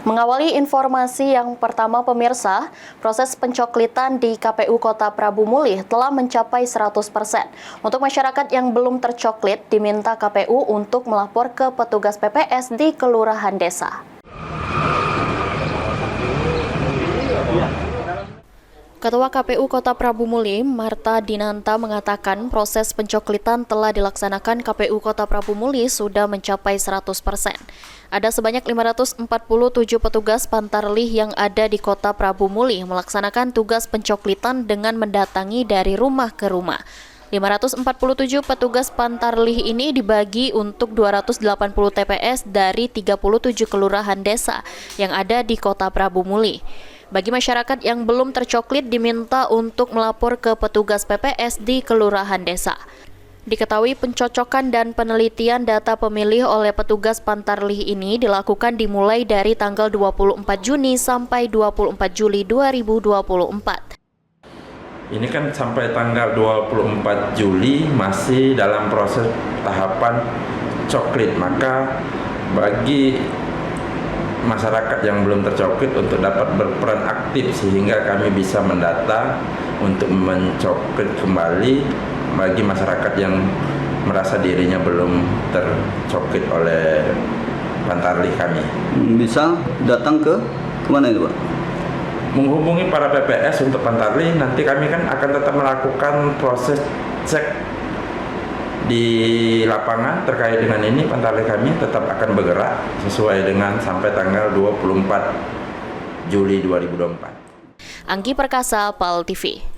Mengawali informasi yang pertama pemirsa, proses pencoklitan di KPU Kota Prabu Mulih telah mencapai 100%. Untuk masyarakat yang belum tercoklit, diminta KPU untuk melapor ke petugas PPS di Kelurahan Desa. Ketua KPU Kota Prabu Mulih, Marta Dinanta, mengatakan proses pencoklitan telah dilaksanakan KPU Kota Prabu Mulih sudah mencapai 100%. Ada sebanyak 547 petugas Pantarlih yang ada di Kota Prabu Mulih melaksanakan tugas pencoklitan dengan mendatangi dari rumah ke rumah. 547 petugas Pantarlih ini dibagi untuk 280 TPS dari 37 kelurahan desa yang ada di Kota Prabu Mulih. Bagi masyarakat yang belum tercoklit diminta untuk melapor ke petugas PPS di Kelurahan Desa. Diketahui pencocokan dan penelitian data pemilih oleh petugas Pantarlih ini dilakukan dimulai dari tanggal 24 Juni sampai 24 Juli 2024. Ini kan sampai tanggal 24 Juli masih dalam proses tahapan coklit, maka bagi masyarakat yang belum tercoklit untuk dapat berperan aktif sehingga kami bisa mendata untuk mencoklit kembali bagi masyarakat yang merasa dirinya belum tercoklit oleh Pantarlih kami. Bisa datang ke mana itu, Pak? Menghubungi para PPS untuk Pantarlih, nanti kami kan akan tetap melakukan proses cek di lapangan terkait dengan ini. Pantarlih kami tetap akan bergerak sesuai dengan sampai tanggal 24 Juli 2024. Anggi Perkasa, PAL TV.